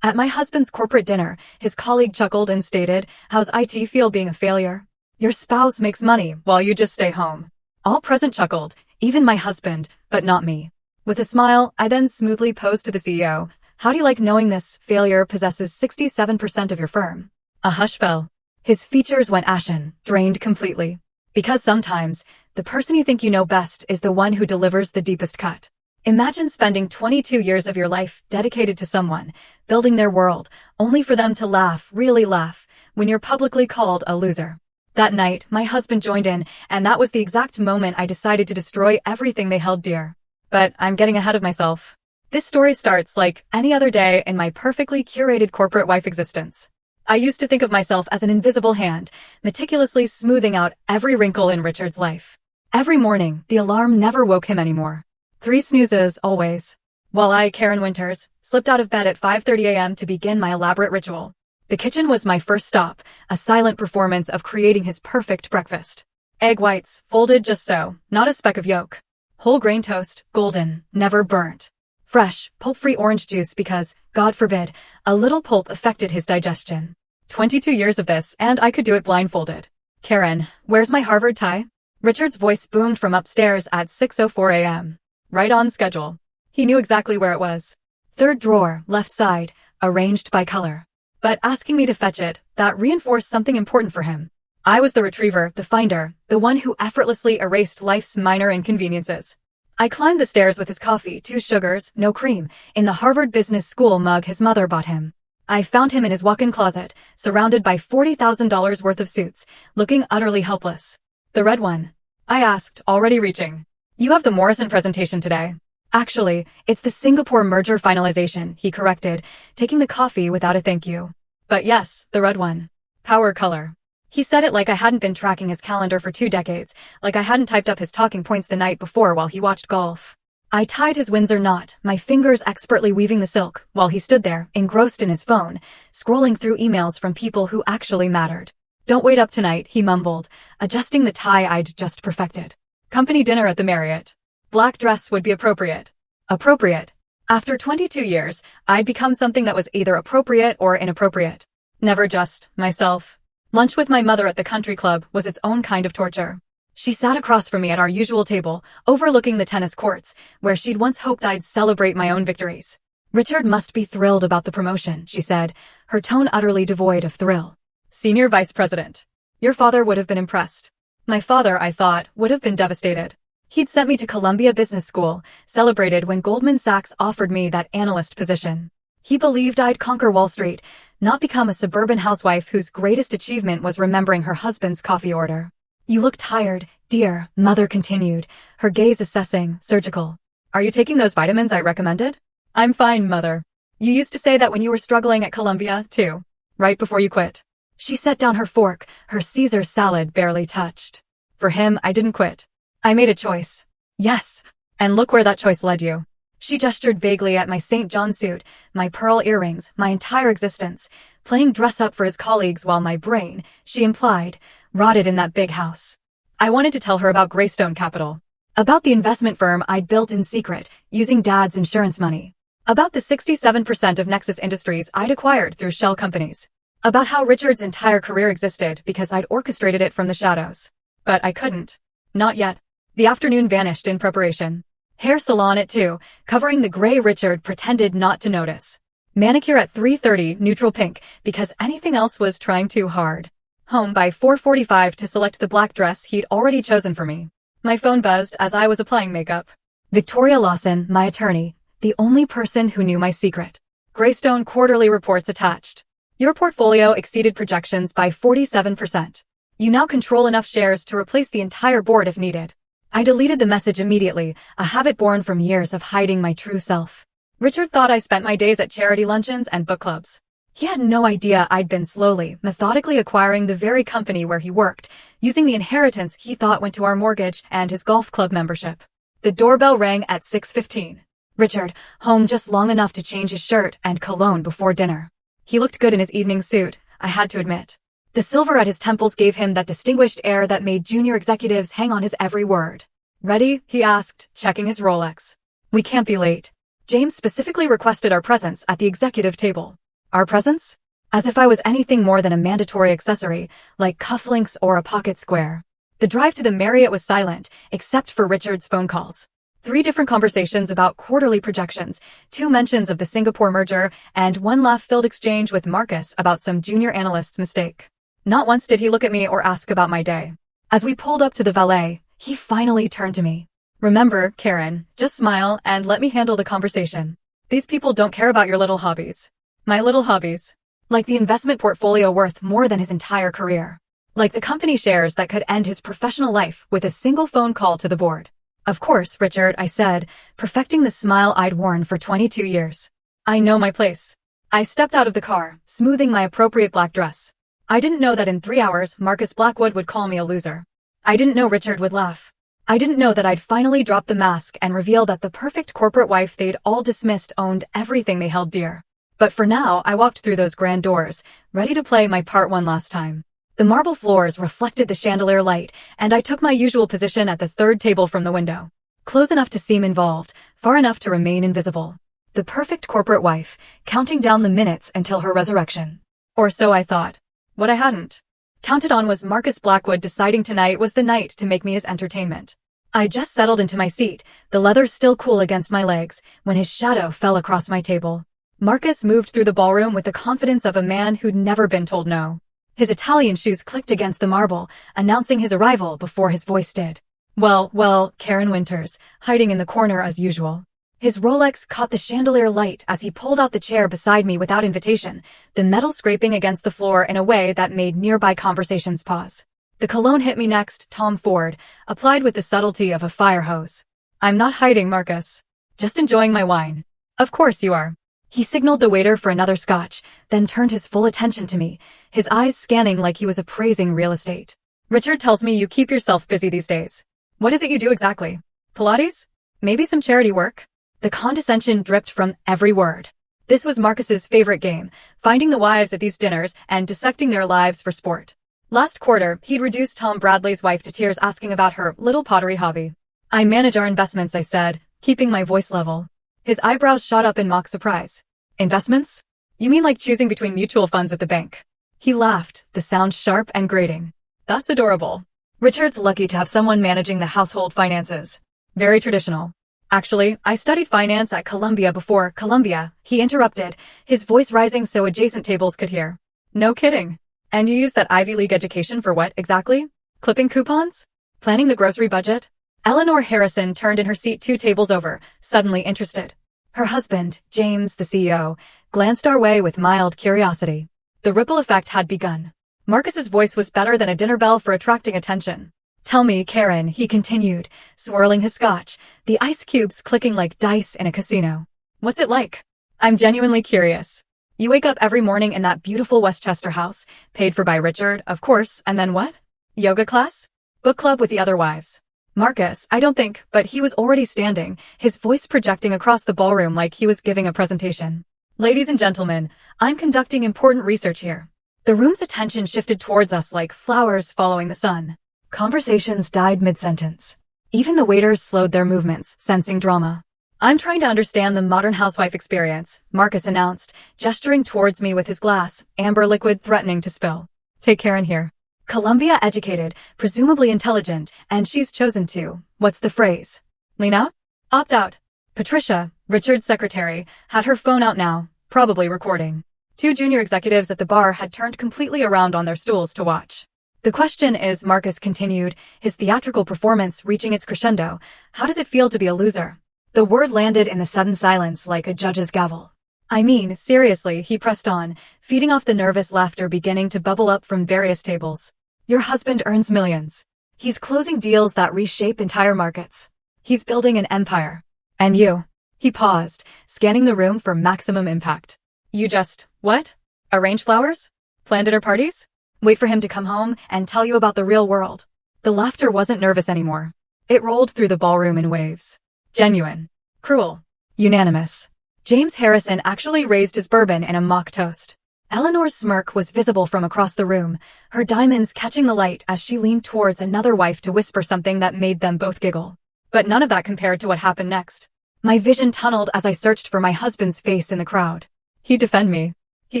At my husband's corporate dinner, his colleague chuckled and stated, "How's IT feel being a failure? Your spouse makes money while you just stay home." All present chuckled, even my husband, but not me. With a smile, I then smoothly posed to the CEO, "How do you like knowing this failure possesses 67% of your firm?" A hush fell. His features went ashen, drained completely. Because sometimes, the person you think you know best is the one who delivers the deepest cut. Imagine spending 22 years of your life dedicated to someone, building their world, only for them to laugh, really laugh, when you're publicly called a loser. That night, my husband joined in, and that was the exact moment I decided to destroy everything they held dear. But I'm getting ahead of myself. This story starts like any other day in my perfectly curated corporate wife existence. I used to think of myself as an invisible hand, meticulously smoothing out every wrinkle in Richard's life. Every morning, the alarm never woke him anymore. 3 snoozes, always. While I, Karen Winters, slipped out of bed at 5:30 a.m. to begin my elaborate ritual. The kitchen was my first stop, a silent performance of creating his perfect breakfast. Egg whites, folded just so, not a speck of yolk. Whole grain toast, golden, never burnt. Fresh, pulp-free orange juice because, God forbid, a little pulp affected his digestion. 22 years of this, and I could do it blindfolded. "Karen, where's my Harvard tie?" Richard's voice boomed from upstairs at 6:04 a.m. Right on schedule. He knew exactly where it was. 3rd drawer, left side, arranged by color. But asking me to fetch it, that reinforced something important for him. I was the retriever, the finder, the one who effortlessly erased life's minor inconveniences. I climbed the stairs with his coffee, 2 sugars, no cream, in the Harvard Business School mug his mother bought him. I found him in his walk-in closet, surrounded by $40,000 worth of suits, looking utterly helpless. "The red one?" I asked, already reaching. "You have the Morrison presentation today." "Actually, it's the Singapore merger finalization," he corrected, taking the coffee without a thank you. "But yes, the red one. Power color." He said it like I hadn't been tracking his calendar for 2 decades, like I hadn't typed up his talking points the night before while he watched golf. I tied his Windsor knot, my fingers expertly weaving the silk, while he stood there, engrossed in his phone, scrolling through emails from people who actually mattered. "Don't wait up tonight," he mumbled, adjusting the tie I'd just perfected. "Company dinner at the Marriott. Black dress would be appropriate." Appropriate. After 22 years, I'd become something that was either appropriate or inappropriate. Never just myself. Lunch with my mother at the country club was its own kind of torture. She sat across from me at our usual table, overlooking the tennis courts, where she'd once hoped I'd celebrate my own victories. "Richard must be thrilled about the promotion," she said, her tone utterly devoid of thrill. "Senior vice president. Your father would have been impressed." My father, I thought, would have been devastated. He'd sent me to Columbia Business School, celebrated when Goldman Sachs offered me that analyst position. He believed I'd conquer Wall Street, not become a suburban housewife whose greatest achievement was remembering her husband's coffee order. "You look tired, dear," Mother continued, her gaze assessing, surgical. "Are you taking those vitamins I recommended?" "I'm fine, Mother. You used to say that when you were struggling at Columbia, too. Right before you quit." She set down her fork, her Caesar salad barely touched. "For him, I didn't quit. I made a choice." "Yes. And look where that choice led you." She gestured vaguely at my St. John suit, my pearl earrings, my entire existence, playing dress-up for his colleagues while my brain, she implied, rotted in that big house. I wanted to tell her about Greystone Capital. About the investment firm I'd built in secret, using Dad's insurance money. About the 67% of Nexus Industries I'd acquired through shell companies. About how Richard's entire career existed because I'd orchestrated it from the shadows. But I couldn't. Not yet. The afternoon vanished in preparation. Hair salon at 2, covering the gray Richard pretended not to notice. Manicure at 3:30, neutral pink, because anything else was trying too hard. Home by 4:45 to select the black dress he'd already chosen for me. My phone buzzed as I was applying makeup. Victoria Lawson, my attorney, the only person who knew my secret. Greystone quarterly reports attached. Your portfolio exceeded projections by 47%. You now control enough shares to replace the entire board if needed. I deleted the message immediately, a habit born from years of hiding my true self. Richard thought I spent my days at charity luncheons and book clubs. He had no idea I'd been slowly, methodically acquiring the very company where he worked, using the inheritance he thought went to our mortgage and his golf club membership. The doorbell rang at 6:15. Richard, home just long enough to change his shirt and cologne before dinner. He looked good in his evening suit, I had to admit. The silver at his temples gave him that distinguished air that made junior executives hang on his every word. "Ready?" he asked, checking his Rolex. "We can't be late. James specifically requested our presence at the executive table." Our presents? As if I was anything more than a mandatory accessory, like cufflinks or a pocket square. The drive to the Marriott was silent, except for Richard's phone calls. 3 different conversations about quarterly projections, 2 mentions of the Singapore merger, and 1 laugh-filled exchange with Marcus about some junior analyst's mistake. Not once did he look at me or ask about my day. As we pulled up to the valet, he finally turned to me. Remember, Karen, just smile and let me handle the conversation. These people don't care about your little hobbies. My little hobbies. Like the investment portfolio worth more than his entire career. Like the company shares that could end his professional life with a single phone call to the board. Of course, Richard, I said, perfecting the smile I'd worn for 22 years. I know my place. I stepped out of the car, smoothing my appropriate black dress. I didn't know that in 3 hours, Marcus Blackwood would call me a loser. I didn't know Richard would laugh. I didn't know that I'd finally drop the mask and reveal that the perfect corporate wife they'd all dismissed owned everything they held dear. But for now, I walked through those grand doors, ready to play my part one last time. The marble floors reflected the chandelier light, and I took my usual position at the 3rd table from the window. Close enough to seem involved, far enough to remain invisible. The perfect corporate wife, counting down the minutes until her resurrection. Or so I thought. What I hadn't counted on was Marcus Blackwood deciding tonight was the night to make me his entertainment. I just settled into my seat, the leather still cool against my legs, when his shadow fell across my table. Marcus moved through the ballroom with the confidence of a man who'd never been told no. His Italian shoes clicked against the marble, announcing his arrival before his voice did. Well, Karen Winters, hiding in the corner as usual. His Rolex caught the chandelier light as he pulled out the chair beside me without invitation, the metal scraping against the floor in a way that made nearby conversations pause. The cologne hit me next, Tom Ford, applied with the subtlety of a fire hose. I'm not hiding, Marcus. Just enjoying my wine. Of course you are. He signaled the waiter for another scotch, then turned his full attention to me, his eyes scanning like he was appraising real estate. Richard tells me you keep yourself busy these days. What is it you do exactly? Pilates? Maybe some charity work? The condescension dripped from every word. This was Marcus's favorite game, finding the wives at these dinners and dissecting their lives for sport. Last quarter, he'd reduced Tom Bradley's wife to tears asking about her little pottery hobby. I manage our investments, I said, keeping my voice level. His eyebrows shot up in mock surprise. Investments? You mean like choosing between mutual funds at the bank? He laughed, the sound sharp and grating. That's adorable. Richard's lucky to have someone managing the household finances. Very traditional. Actually, I studied finance at Columbia before Columbia, he interrupted, his voice rising so adjacent tables could hear. No kidding. And you used that Ivy League education for what, exactly? Clipping coupons? Planning the grocery budget? Eleanor Harrison turned in her seat 2 tables over, suddenly interested. Her husband, James, the CEO, glanced our way with mild curiosity. The ripple effect had begun. Marcus's voice was better than a dinner bell for attracting attention. Tell me, Karen, he continued, swirling his scotch, the ice cubes clicking like dice in a casino. What's it like? I'm genuinely curious. You wake up every morning in that beautiful Westchester house, paid for by Richard, of course, and then what? Yoga class? Book club with the other wives? Marcus, I don't think, but he was already standing, his voice projecting across the ballroom like he was giving a presentation. Ladies and gentlemen, I'm conducting important research here. The room's attention shifted towards us like flowers following the sun. Conversations died mid-sentence. Even the waiters slowed their movements, sensing drama. I'm trying to understand the modern housewife experience, Marcus announced, gesturing towards me with his glass, amber liquid threatening to spill. Take Karen here. Columbia educated, presumably intelligent, and she's chosen to, what's the phrase? Lean out? Opt out. Patricia, Richard's secretary, had her phone out now, probably recording. 2 junior executives at the bar had turned completely around on their stools to watch. The question is, Marcus continued, his theatrical performance reaching its crescendo, how does it feel to be a loser? The word landed in the sudden silence like a judge's gavel. I mean, seriously, he pressed on, feeding off the nervous laughter beginning to bubble up from various tables. Your husband earns millions. He's closing deals that reshape entire markets. He's building an empire. And you? He paused, scanning the room for maximum impact. You just, what? Arrange flowers? Plan dinner parties? Wait for him to come home and tell you about the real world. The laughter wasn't nervous anymore. It rolled through the ballroom in waves. Genuine. Cruel. Unanimous. James Harrison actually raised his bourbon in a mock toast. Eleanor's smirk was visible from across the room, her diamonds catching the light as she leaned towards another wife to whisper something that made them both giggle. But none of that compared to what happened next. My vision tunneled as I searched for my husband's face in the crowd. He'd defend me. He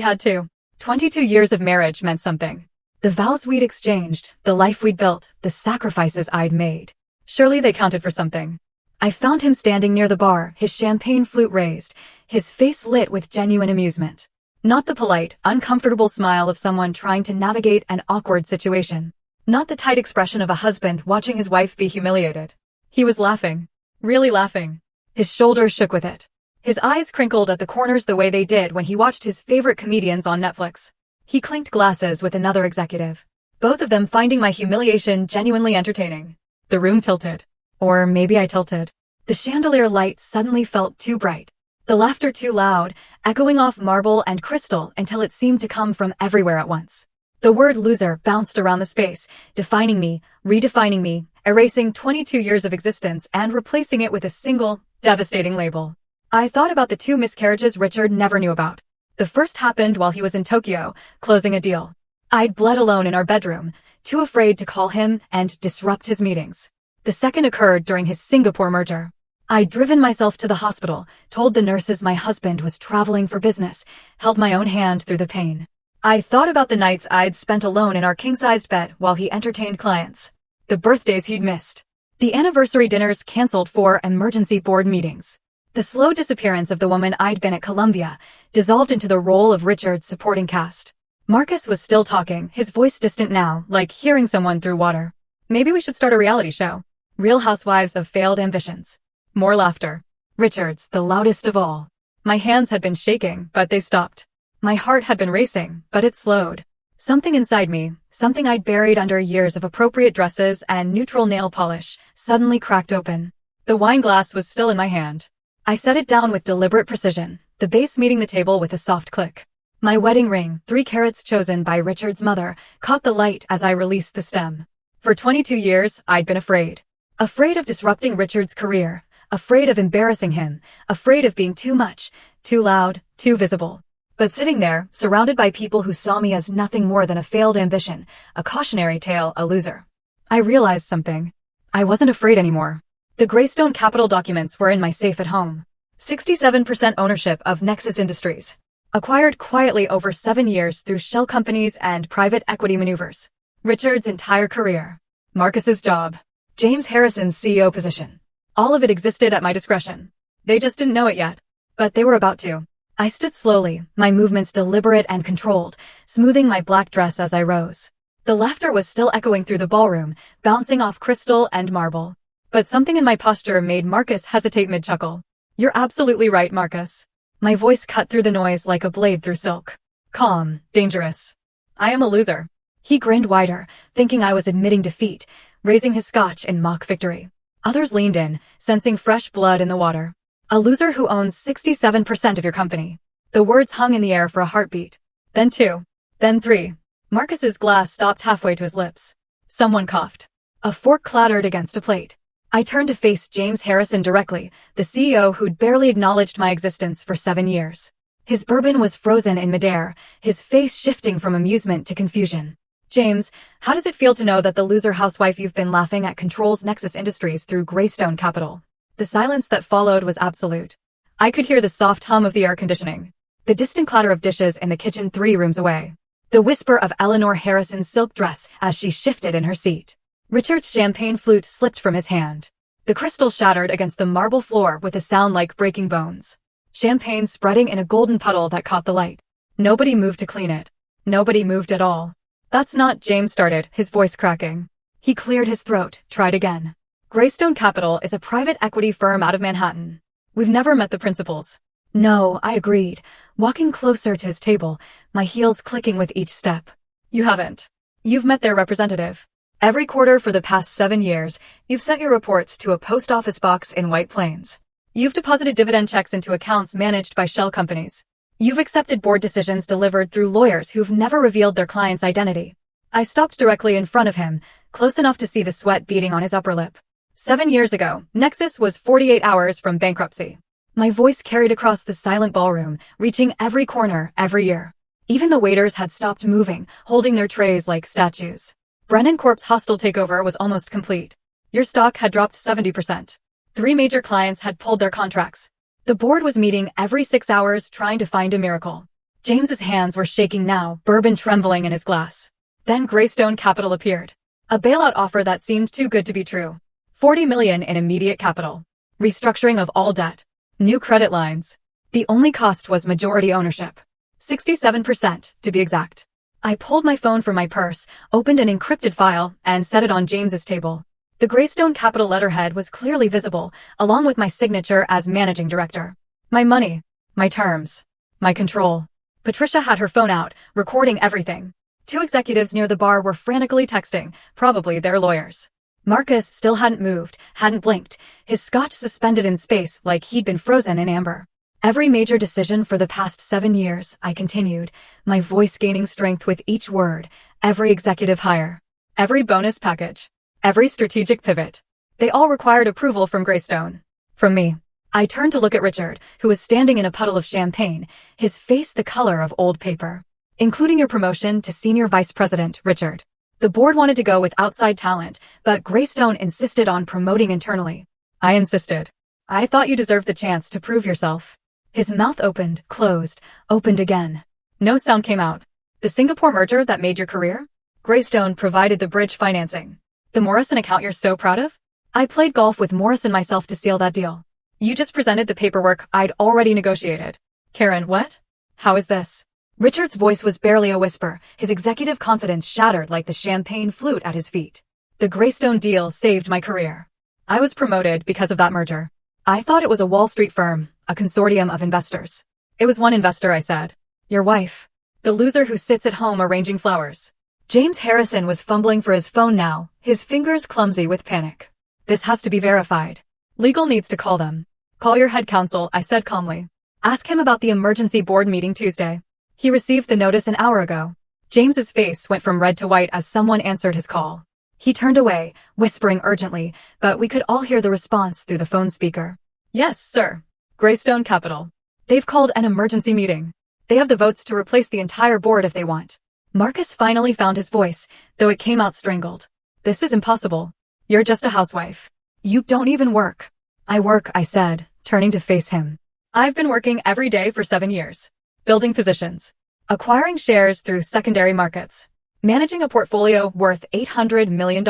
had to. 22 years of marriage meant something. The vows we'd exchanged, the life we'd built, the sacrifices I'd made. Surely they counted for something. I found him standing near the bar, his champagne flute raised, his face lit with genuine amusement. Not the polite, uncomfortable smile of someone trying to navigate an awkward situation. Not the tight expression of a husband watching his wife be humiliated. He was laughing. Really laughing. His shoulders shook with it. His eyes crinkled at the corners the way they did when he watched his favorite comedians on Netflix. He clinked glasses with another executive, both of them finding my humiliation genuinely entertaining. The room tilted. Or maybe I tilted. The chandelier light suddenly felt too bright. The laughter too loud, echoing off marble and crystal until it seemed to come from everywhere at once. The word loser bounced around the space, defining me, redefining me, erasing 22 years of existence and replacing it with a single, devastating label. I thought about the 2 miscarriages Richard never knew about. The first happened while he was in Tokyo, closing a deal. I'd bled alone in our bedroom, too afraid to call him and disrupt his meetings. The second occurred during his Singapore merger. I'd driven myself to the hospital, told the nurses my husband was traveling for business, held my own hand through the pain. I thought about the nights I'd spent alone in our king-sized bed while he entertained clients. The birthdays he'd missed. The anniversary dinners canceled for emergency board meetings. The slow disappearance of the woman I'd been at Columbia dissolved into the role of Richard's supporting cast. Marcus was still talking, his voice distant now, like hearing someone through water. Maybe we should start a reality show. Real Housewives of Failed Ambitions. More laughter. Richard's, the loudest of all. My hands had been shaking, but they stopped. My heart had been racing, but it slowed. Something inside me, something I'd buried under years of appropriate dresses and neutral nail polish, suddenly cracked open. The wine glass was still in my hand. I set it down with deliberate precision, the base meeting the table with a soft click. My wedding ring, 3 carats chosen by Richard's mother, caught the light as I released the stem. For 22 years, I'd been afraid. Afraid of disrupting Richard's career, afraid of embarrassing him, afraid of being too much, too loud, too visible. But sitting there, surrounded by people who saw me as nothing more than a failed ambition, a cautionary tale, a loser, I realized something. I wasn't afraid anymore. The Greystone Capital documents were in my safe at home. 67% ownership of Nexus Industries. Acquired quietly over 7 years through shell companies and private equity maneuvers. Richard's entire career. Marcus's job. James Harrison's CEO position. All of it existed at my discretion. They just didn't know it yet. But they were about to. I stood slowly, my movements deliberate and controlled, smoothing my black dress as I rose. The laughter was still echoing through the ballroom, bouncing off crystal and marble. But something in my posture made Marcus hesitate mid-chuckle. You're absolutely right, Marcus. My voice cut through the noise like a blade through silk. Calm, dangerous. I am a loser. He grinned wider, thinking I was admitting defeat, raising his scotch in mock victory. Others leaned in, sensing fresh blood in the water. A loser who owns 67% of your company. The words hung in the air for a heartbeat. Then 2. Then 3. Marcus's glass stopped halfway to his lips. Someone coughed. A fork clattered against a plate. I turned to face James Harrison directly, the CEO who'd barely acknowledged my existence for 7 years. His bourbon was frozen in midair, his face shifting from amusement to confusion. James, how does it feel to know that the loser housewife you've been laughing at controls Nexus Industries through Greystone Capital? The silence that followed was absolute. I could hear the soft hum of the air conditioning, the distant clatter of dishes in the kitchen 3 rooms away, the whisper of Eleanor Harrison's silk dress as she shifted in her seat. Richard's champagne flute slipped from his hand. The crystal shattered against the marble floor with a sound like breaking bones. Champagne spreading in a golden puddle that caught the light. Nobody moved to clean it. Nobody moved at all. That's not, James started, his voice cracking. He cleared his throat, tried again. Greystone Capital is a private equity firm out of Manhattan. We've never met the principals. No, I agreed, walking closer to his table, my heels clicking with each step. You haven't. You've met their representative. Every quarter for the past 7 years, you've sent your reports to a post office box in White Plains. You've deposited dividend checks into accounts managed by shell companies. You've accepted board decisions delivered through lawyers who've never revealed their client's identity. I stopped directly in front of him, close enough to see the sweat beading on his upper lip. 7 years ago, Nexus was 48 hours from bankruptcy. My voice carried across the silent ballroom, reaching every corner, every year. Even the waiters had stopped moving, holding their trays like statues. Brennan Corp's hostile takeover was almost complete. Your stock had dropped 70%. 3 major clients had pulled their contracts. The board was meeting every 6 hours trying to find a miracle. James's hands were shaking now, bourbon trembling in his glass. Then Greystone Capital appeared. A bailout offer that seemed too good to be true. 40 million in immediate capital. Restructuring of all debt. New credit lines. The only cost was majority ownership. 67%, to be exact. I pulled my phone from my purse, opened an encrypted file, and set it on James's table. The Greystone Capital letterhead was clearly visible, along with my signature as managing director. My money. My terms. My control. Patricia had her phone out, recording everything. Two executives near the bar were frantically texting, probably their lawyers. Marcus still hadn't moved, hadn't blinked, his scotch suspended in space like he'd been frozen in amber. Every major decision for the past 7 years, I continued, my voice gaining strength with each word, every executive hire, every bonus package, every strategic pivot. They all required approval from Greystone. From me. I turned to look at Richard, who was standing in a puddle of champagne, his face the color of old paper. Including your promotion to senior vice president, Richard. The board wanted to go with outside talent, but Greystone insisted on promoting internally. I insisted. I thought you deserved the chance to prove yourself. His mouth opened, closed, opened again. No sound came out. The Singapore merger that made your career? Greystone provided the bridge financing. The Morrison account you're so proud of? I played golf with Morrison myself to seal that deal. You just presented the paperwork I'd already negotiated. Karen, what? How is this? Richard's voice was barely a whisper, his executive confidence shattered like the champagne flute at his feet. The Greystone deal saved my career. I was promoted because of that merger. I thought it was a Wall Street firm, a consortium of investors. It was one investor, I said. Your wife. The loser who sits at home arranging flowers. James Harrison was fumbling for his phone now, his fingers clumsy with panic. This has to be verified. Legal needs to call them. Call your head counsel, I said calmly. Ask him about the emergency board meeting Tuesday. He received the notice an hour ago. James's face went from red to white as someone answered his call. He turned away, whispering urgently, but we could all hear the response through the phone speaker. Yes, sir. Greystone Capital. They've called an emergency meeting. They have the votes to replace the entire board if they want. Marcus finally found his voice, though it came out strangled. This is impossible. You're just a housewife. You don't even work. I work, I said, turning to face him. I've been working every day for 7 years. Building positions. Acquiring shares through secondary markets. Managing a portfolio worth $800 million.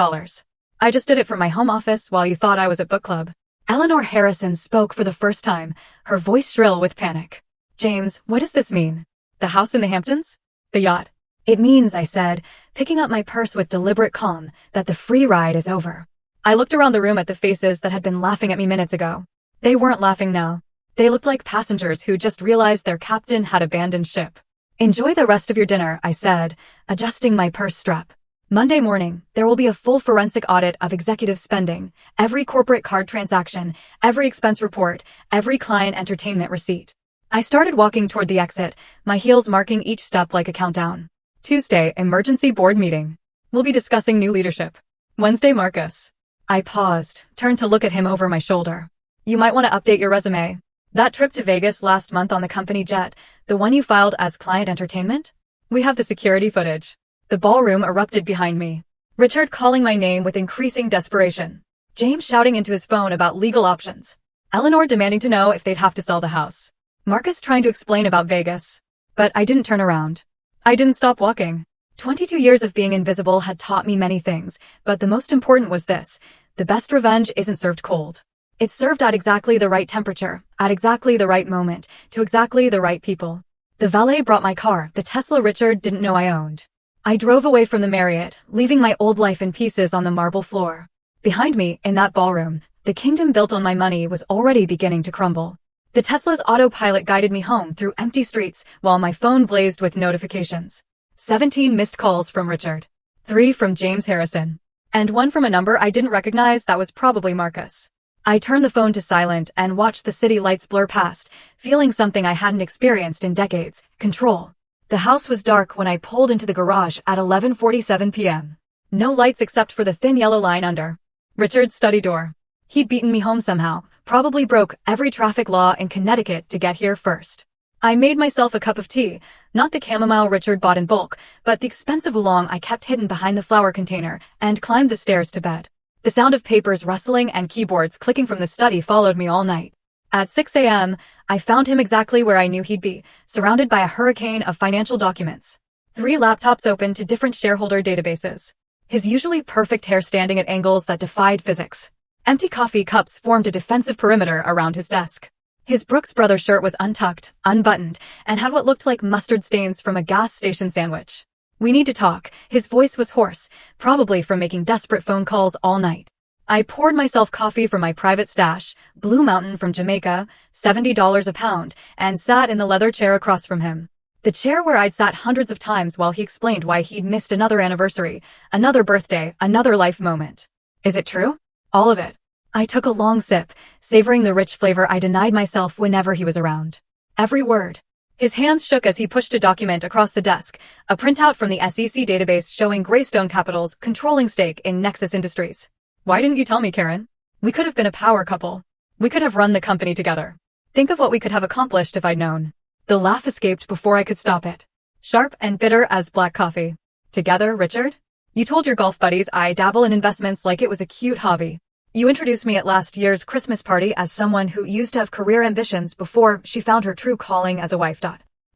I just did it from my home office while you thought I was at book club. Eleanor Harrison spoke for the first time, her voice shrill with panic. James, what does this mean? The house in the Hamptons? The yacht? It means, I said, picking up my purse with deliberate calm, that the free ride is over. I looked around the room at the faces that had been laughing at me minutes ago. They weren't laughing now. They looked like passengers who just realized their captain had abandoned ship. Enjoy the rest of your dinner, I said, adjusting my purse strap. Monday morning, there will be a full forensic audit of executive spending, every corporate card transaction, every expense report, every client entertainment receipt. I started walking toward the exit, my heels marking each step like a countdown. Tuesday, emergency board meeting. We'll be discussing new leadership. Wednesday, Marcus. I paused, turned to look at him over my shoulder. You might want to update your resume. That trip to Vegas last month on the company jet, the one you filed as client entertainment? We have the security footage. The ballroom erupted behind me. Richard calling my name with increasing desperation. James shouting into his phone about legal options. Eleanor demanding to know if they'd have to sell the house. Marcus trying to explain about Vegas. But I didn't turn around. I didn't stop walking. 22 years of being invisible had taught me many things, but the most important was this. The best revenge isn't served cold. It's served at exactly the right temperature, at exactly the right moment, to exactly the right people. The valet brought my car, the Tesla Richard didn't know I owned. I drove away from the Marriott, leaving my old life in pieces on the marble floor. Behind me, in that ballroom, the kingdom built on my money was already beginning to crumble. The Tesla's autopilot guided me home through empty streets while my phone blazed with notifications. 17 missed calls from Richard. 3 from James Harrison. And 1 from a number I didn't recognize that was probably Marcus. I turned the phone to silent and watched the city lights blur past, feeling something I hadn't experienced in decades, control. The house was dark when I pulled into the garage at 11:47 p.m. No lights except for the thin yellow line under Richard's study door. He'd beaten me home somehow, probably broke every traffic law in Connecticut to get here first. I made myself a cup of tea, not the chamomile Richard bought in bulk, but the expensive oolong I kept hidden behind the flower container, and climbed the stairs to bed. The sound of papers rustling and keyboards clicking from the study followed me all night. At 6 a.m., I found him exactly where I knew he'd be, surrounded by a hurricane of financial documents. 3 laptops open to different shareholder databases. His usually perfect hair standing at angles that defied physics. Empty coffee cups formed a defensive perimeter around his desk. His Brooks Brothers shirt was untucked, unbuttoned, and had what looked like mustard stains from a gas station sandwich. "We need to talk." His voice was hoarse, probably from making desperate phone calls all night. I poured myself coffee from my private stash, Blue Mountain from Jamaica, $70 a pound, and sat in the leather chair across from him. The chair where I'd sat hundreds of times while he explained why he'd missed another anniversary, another birthday, another life moment. "Is it true?" "All of it." I took a long sip, savoring the rich flavor I denied myself whenever he was around. Every word. His hands shook as he pushed a document across the desk, a printout from the SEC database showing Greystone Capital's controlling stake in Nexus Industries. "Why didn't you tell me, Karen? We could have been a power couple. We could have run the company together. Think of what we could have accomplished if I'd known." The laugh escaped before I could stop it. Sharp and bitter as black coffee. "Together, Richard? You told your golf buddies I dabble in investments like it was a cute hobby. You introduced me at last year's Christmas party as someone who used to have career ambitions before she found her true calling as a wife.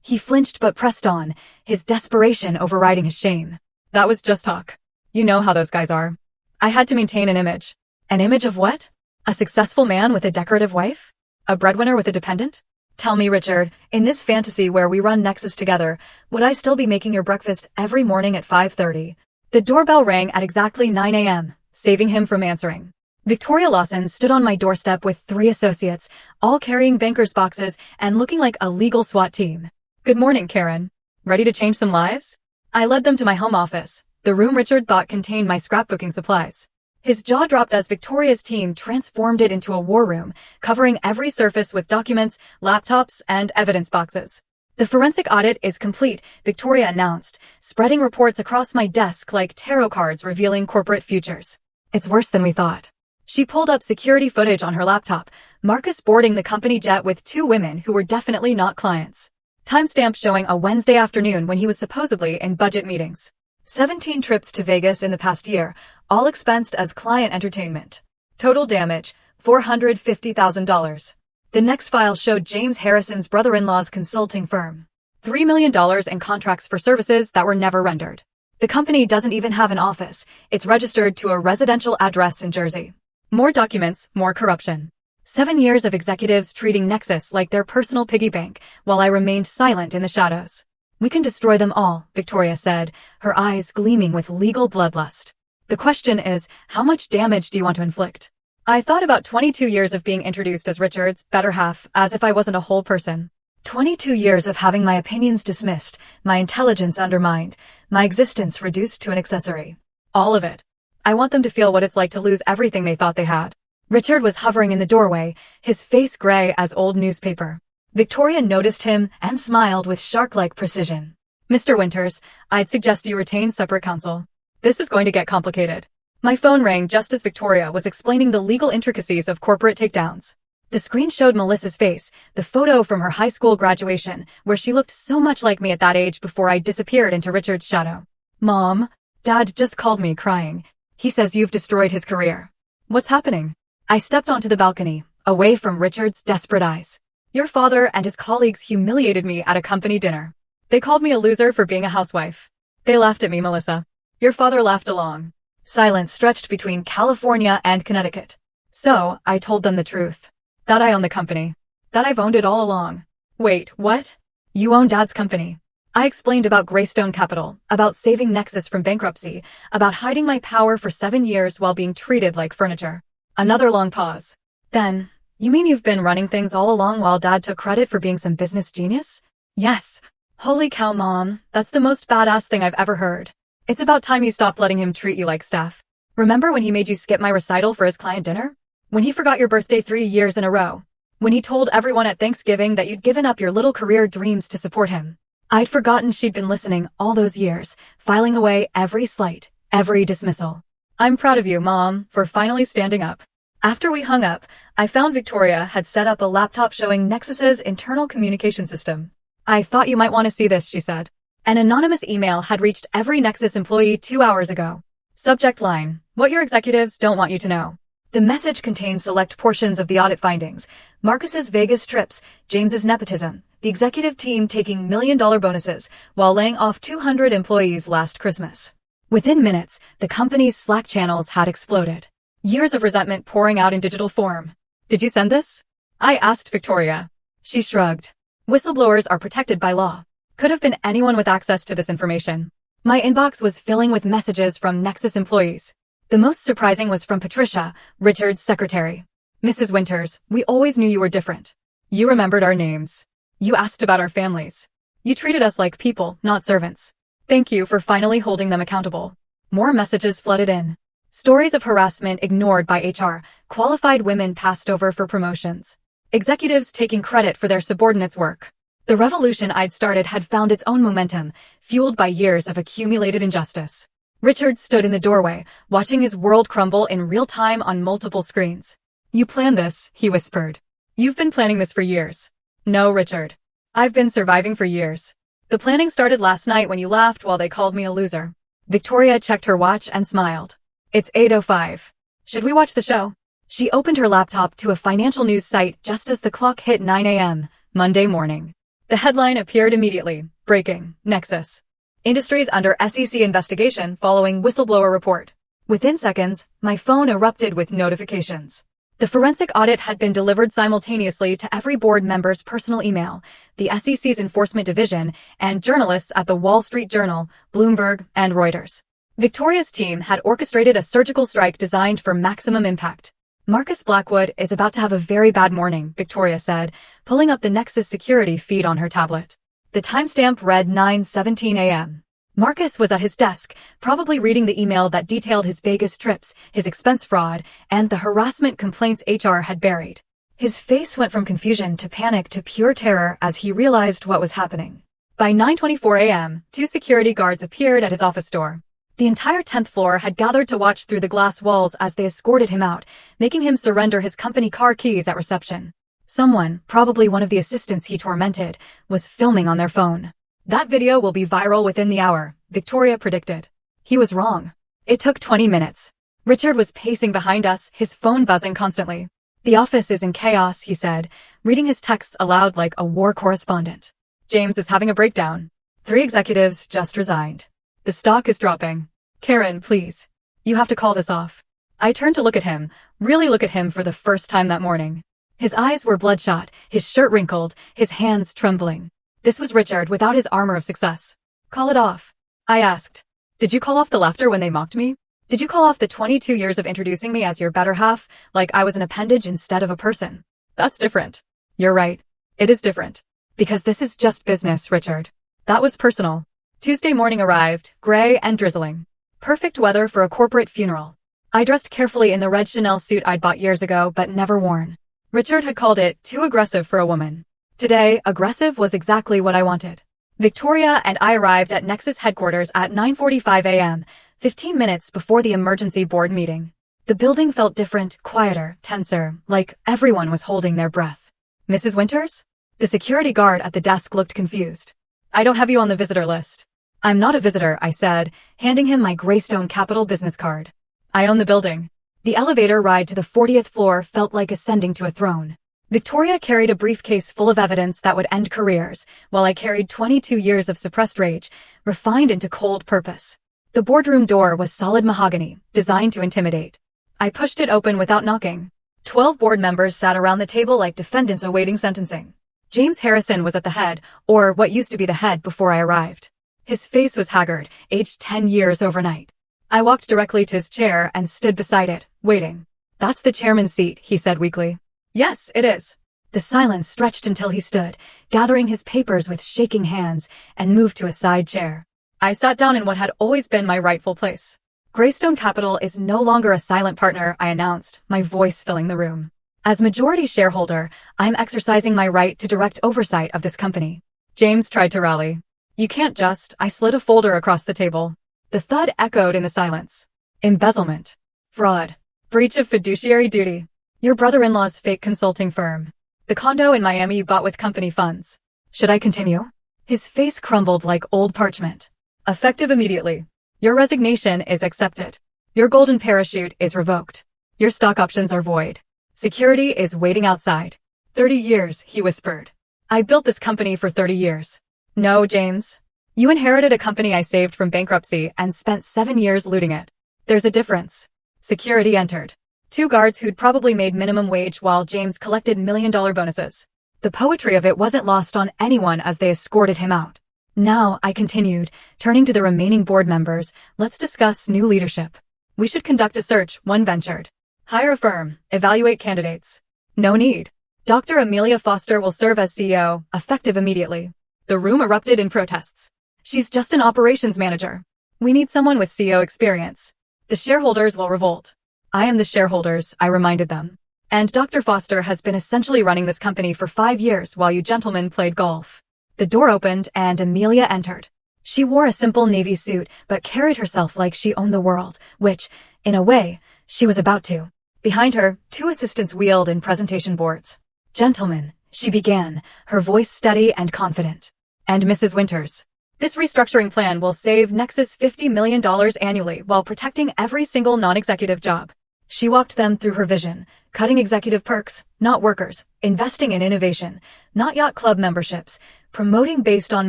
He flinched but pressed on, his desperation overriding his shame. "That was just talk. You know how those guys are. I had to maintain an image." "An image of what? A successful man with a decorative wife? A breadwinner with a dependent? Tell me, Richard, in this fantasy where we run Nexus together, would I still be making your breakfast every morning at 5:30? The doorbell rang at exactly 9 a.m., saving him from answering. Victoria Lawson stood on my doorstep with 3 associates, all carrying banker's boxes and looking like a legal SWAT team. "Good morning, Karen. Ready to change some lives?" I led them to my home office, the room Richard thought contained my scrapbooking supplies. His jaw dropped as Victoria's team transformed it into a war room, covering every surface with documents, laptops, and evidence boxes. "The forensic audit is complete," Victoria announced, spreading reports across my desk like tarot cards revealing corporate futures. "It's worse than we thought." She pulled up security footage on her laptop, Marcus boarding the company jet with 2 women who were definitely not clients. Timestamp showing a Wednesday afternoon when he was supposedly in budget meetings. 17 trips to Vegas in the past year, all expensed as client entertainment. Total damage, $450,000. The next file showed James Harrison's brother-in-law's consulting firm. $3 million in contracts for services that were never rendered. The company doesn't even have an office. It's registered to a residential address in Jersey. More documents, more corruption. 7 years of executives treating Nexus like their personal piggy bank, while I remained silent in the shadows. "We can destroy them all," Victoria said, her eyes gleaming with legal bloodlust. "The question is, how much damage do you want to inflict?" I thought about 22 years of being introduced as Richard's better half, as if I wasn't a whole person. 22 years of having my opinions dismissed, my intelligence undermined, my existence reduced to an accessory. All of it. I want them to feel what it's like to lose everything they thought they had. Richard was hovering in the doorway, his face gray as old newspaper. Victoria noticed him and smiled with shark-like precision. "Mr. Winters, I'd suggest you retain separate counsel. This is going to get complicated." My phone rang just as Victoria was explaining the legal intricacies of corporate takedowns. The screen showed Melissa's face, the photo from her high school graduation, where she looked so much like me at that age before I disappeared into Richard's shadow. "Mom, Dad just called me crying. He says you've destroyed his career." "What's happening?" I stepped onto the balcony, away from Richard's desperate eyes. "Your father and his colleagues humiliated me at a company dinner. They called me a loser for being a housewife. They laughed at me, Melissa. Your father laughed along." Silence stretched between California and Connecticut. So, I told them the truth. That I own the company. That I've owned it all along. "Wait, what? You own Dad's company?" I explained about Greystone Capital, about saving Nexus from bankruptcy, about hiding my power for 7 years while being treated like furniture. Another long pause. Then, "You mean you've been running things all along while Dad took credit for being some business genius?" "Yes." "Holy cow, Mom, that's the most badass thing I've ever heard. It's about time you stopped letting him treat you like staff. Remember when he made you skip my recital for his client dinner? When he forgot your birthday 3 years in a row? When he told everyone at Thanksgiving that you'd given up your little career dreams to support him?" I'd forgotten she'd been listening all those years, filing away every slight, every dismissal. "I'm proud of you, Mom, for finally standing up." After we hung up, I found Victoria had set up a laptop showing Nexus's internal communication system. "I thought you might want to see this," she said. An anonymous email had reached every Nexus employee 2 hours ago. Subject line: "What your executives don't want you to know." The message contained select portions of the audit findings: Marcus's Vegas trips, James's nepotism, the executive team taking million-dollar bonuses while laying off 200 employees last Christmas. Within minutes, the company's Slack channels had exploded. Years of resentment pouring out in digital form. "Did you send this?" I asked Victoria. She shrugged. "Whistleblowers are protected by law. Could have been anyone with access to this information." My inbox was filling with messages from Nexus employees. The most surprising was from Patricia, Richard's secretary. "Mrs. Winters, we always knew you were different. You remembered our names. You asked about our families. You treated us like people, not servants. Thank you for finally holding them accountable." More messages flooded in. Stories of harassment ignored by HR, qualified women passed over for promotions, executives taking credit for their subordinates' work. The revolution I'd started had found its own momentum, fueled by years of accumulated injustice. Richard stood in the doorway, watching his world crumble in real time on multiple screens. "You planned this," he whispered. "You've been planning this for years." "No, Richard. I've been surviving for years. The planning started last night when you laughed while they called me a loser." Victoria checked her watch and smiled. "It's 8:05. Should we watch the show?" She opened her laptop to a financial news site just as the clock hit 9 a.m., Monday morning. The headline appeared immediately: "Breaking, Nexus. Industries under SEC investigation following whistleblower report." Within seconds, my phone erupted with notifications. The forensic audit had been delivered simultaneously to every board member's personal email, the SEC's enforcement division, and journalists at the Wall Street Journal, Bloomberg, and Reuters. Victoria's team had orchestrated a surgical strike designed for maximum impact. "Marcus Blackwood is about to have a very bad morning," Victoria said, pulling up the Nexus security feed on her tablet. The timestamp read 9:17 a.m. Marcus was at his desk, probably reading the email that detailed his Vegas trips, his expense fraud, and the harassment complaints HR had buried. His face went from confusion to panic to pure terror as he realized what was happening. By 9:24 a.m., 2 security guards appeared at his office door. The entire 10th floor had gathered to watch through the glass walls as they escorted him out, making him surrender his company car keys at reception. Someone, probably one of the assistants he tormented, was filming on their phone. "That video will be viral within the hour," Victoria predicted. He was wrong. It took 20 minutes. Richard was pacing behind us, his phone buzzing constantly. "The office is in chaos," he said, reading his texts aloud like a war correspondent. "James is having a breakdown. 3 executives just resigned. The stock is dropping. Karen, please. You have to call this off." I turned to look at him, really look at him for the first time that morning. His eyes were bloodshot, his shirt wrinkled, his hands trembling. This was Richard without his armor of success. "Call it off," I asked. "Did you call off the laughter when they mocked me? Did you call off the 22 years of introducing me as your better half, like I was an appendage instead of a person?" "That's different." "You're right. It is different. Because this is just business, Richard." That was personal. Tuesday morning arrived, gray and drizzling. Perfect weather for a corporate funeral. I dressed carefully in the red Chanel suit I'd bought years ago but never worn. Richard had called it too aggressive for a woman. Today, aggressive was exactly what I wanted. Victoria and I arrived at Nexus headquarters at 9:45 a.m., 15 minutes before the emergency board meeting. The building felt different, quieter, tenser, like everyone was holding their breath. "Mrs. Winters?" The security guard at the desk looked confused. "I don't have you on the visitor list." "I'm not a visitor," I said, handing him my Greystone Capital business card. "I own the building." The elevator ride to the 40th floor felt like ascending to a throne. Victoria carried a briefcase full of evidence that would end careers, while I carried 22 years of suppressed rage, refined into cold purpose. The boardroom door was solid mahogany, designed to intimidate. I pushed it open without knocking. 12 board members sat around the table like defendants awaiting sentencing. James Harrison was at the head, or what used to be the head before I arrived. His face was haggard, aged 10 years overnight. I walked directly to his chair and stood beside it, waiting. "That's the chairman's seat," he said weakly. "Yes, it is." The silence stretched until he stood, gathering his papers with shaking hands, and moved to a side chair. I sat down in what had always been my rightful place. "Greystone Capital is no longer a silent partner," I announced, my voice filling the room. "As majority shareholder, I'm exercising my right to direct oversight of this company." James tried to rally. "You can't just," I slid a folder across the table. The thud echoed in the silence. "Embezzlement. Fraud. Breach of fiduciary duty. Your brother-in-law's fake consulting firm. The condo in Miami you bought with company funds." Should I continue? His face crumbled like old parchment. "Effective immediately. Your resignation is accepted. Your golden parachute is revoked. Your stock options are void. Security is waiting outside. 30 years, he whispered. I built this company for 30 years. No, James. You inherited a company I saved from bankruptcy and spent 7 years looting it. There's a difference. Security entered. 2 guards who'd probably made minimum wage while James collected million-dollar bonuses. The poetry of it wasn't lost on anyone as they escorted him out. Now, I continued, turning to the remaining board members, let's discuss new leadership. We should conduct a search, one ventured. Hire a firm, evaluate candidates. No need. Dr. Amelia Foster will serve as CEO, effective immediately. The room erupted in protests. She's just an operations manager. We need someone with CEO experience. The shareholders will revolt. I am the shareholders, I reminded them. And Dr. Foster has been essentially running this company for 5 years while you gentlemen played golf. The door opened and Amelia entered. She wore a simple navy suit but carried herself like she owned the world, which, in a way, she was about to. Behind her, 2 assistants wheeled in presentation boards. Gentlemen, she began, her voice steady and confident. And Mrs. Winters. This restructuring plan will save Nexus $50 million annually while protecting every single non-executive job. She walked them through her vision, cutting executive perks, not workers, investing in innovation, not yacht club memberships, promoting based on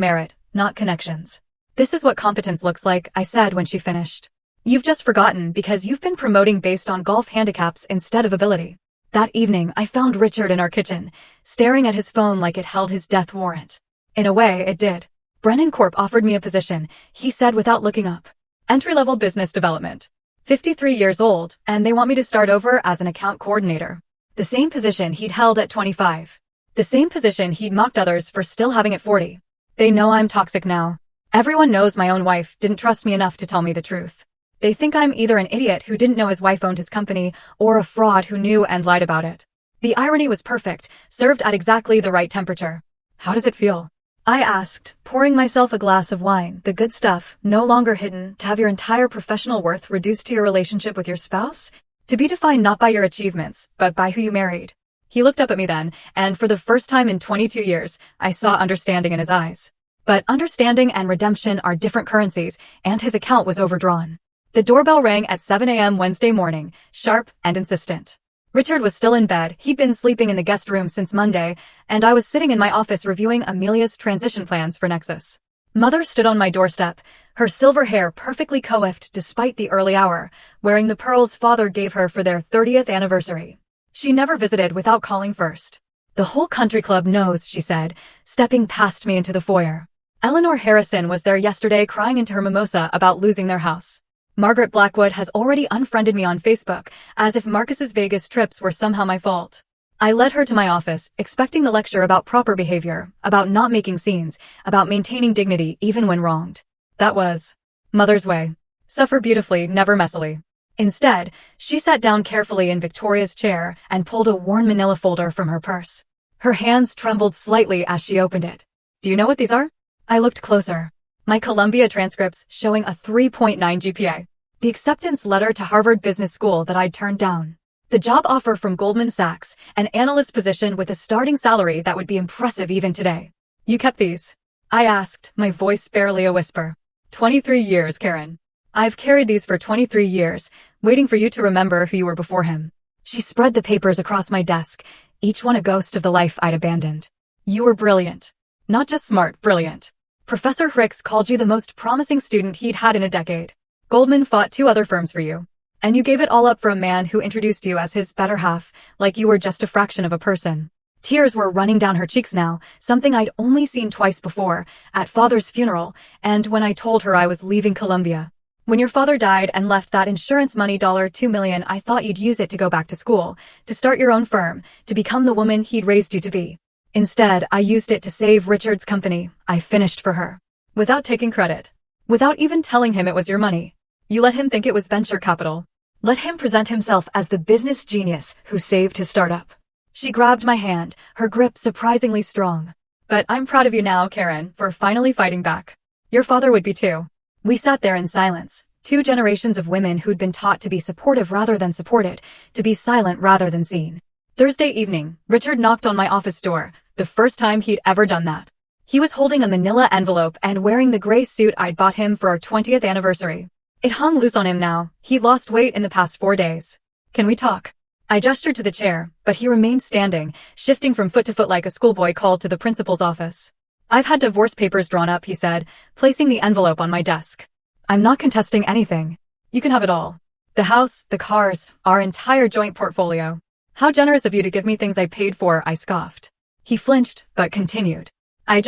merit, not connections. This is what competence looks like, I said when she finished. You've just forgotten because you've been promoting based on golf handicaps instead of ability. That evening, I found Richard in our kitchen, staring at his phone like it held his death warrant. In a way, it did. Brennan Corp offered me a position, he said without looking up. Entry-level business development. 53 years old, and they want me to start over as an account coordinator. The same position he'd held at 25. The same position he'd mocked others for still having at 40. They know I'm toxic now. Everyone knows my own wife didn't trust me enough to tell me the truth. They think I'm either an idiot who didn't know his wife owned his company, or a fraud who knew and lied about it. The irony was perfect, served at exactly the right temperature. How does it feel? I asked, pouring myself a glass of wine, the good stuff, no longer hidden, to have your entire professional worth reduced to your relationship with your spouse? To be defined not by your achievements, but by who you married. He looked up at me then, and for the first time in 22 years, I saw understanding in his eyes. But understanding and redemption are different currencies, and his account was overdrawn. The doorbell rang at 7 a.m. Wednesday morning, sharp and insistent. Richard was still in bed, he'd been sleeping in the guest room since Monday, and I was sitting in my office reviewing Amelia's transition plans for Nexus. Mother stood on my doorstep, her silver hair perfectly coiffed despite the early hour, wearing the pearls father gave her for their 30th anniversary. She never visited without calling first. The whole country club knows, she said, stepping past me into the foyer. Eleanor Harrison was there yesterday crying into her mimosa about losing their house. Margaret Blackwood has already unfriended me on Facebook, as if Marcus's Vegas trips were somehow my fault. I led her to my office, expecting the lecture about proper behavior, about not making scenes, about maintaining dignity even when wronged. That was Mother's way. Suffer beautifully, never messily. Instead, she sat down carefully in Victoria's chair and pulled a worn manila folder from her purse. Her hands trembled slightly as she opened it. Do you know what these are? I looked closer. My Columbia transcripts showing a 3.9 GPA. The acceptance letter to Harvard Business School that I'd turned down. The job offer from Goldman Sachs, an analyst position with a starting salary that would be impressive even today. You kept these? I asked, my voice barely a whisper. 23 years, Karen. I've carried these for 23 years, waiting for you to remember who you were before him. She spread the papers across my desk, each one a ghost of the life I'd abandoned. You were brilliant. Not just smart, brilliant. Professor Hicks called you the most promising student he'd had in a decade. Goldman fought 2 other firms for you. And you gave it all up for a man who introduced you as his better half, like you were just a fraction of a person. Tears were running down her cheeks now, something I'd only seen twice before, at father's funeral, and when I told her I was leaving Columbia. When your father died and left that insurance money $2 million, I thought you'd use it to go back to school, to start your own firm, to become the woman he'd raised you to be. Instead, I used it to save Richard's company. I finished for her. Without taking credit. Without even telling him it was your money. You let him think it was venture capital. Let him present himself as the business genius who saved his startup. She grabbed my hand, her grip surprisingly strong. But I'm proud of you now, Karen, for finally fighting back. Your father would be too. We sat there in silence, 2 generations of women who'd been taught to be supportive rather than supported, to be silent rather than seen. Thursday evening, Richard knocked on my office door, the first time he'd ever done that. He was holding a manila envelope and wearing the gray suit I'd bought him for our 20th anniversary. It hung loose on him now. He'd lost weight in the past 4 days. Can we talk? I gestured to the chair, but he remained standing, shifting from foot to foot like a schoolboy called to the principal's office. I've had divorce papers drawn up, he said, placing the envelope on my desk. I'm not contesting anything. You can have it all. The house, the cars, our entire joint portfolio. How generous of you to give me things I paid for, I scoffed. He flinched, but continued. I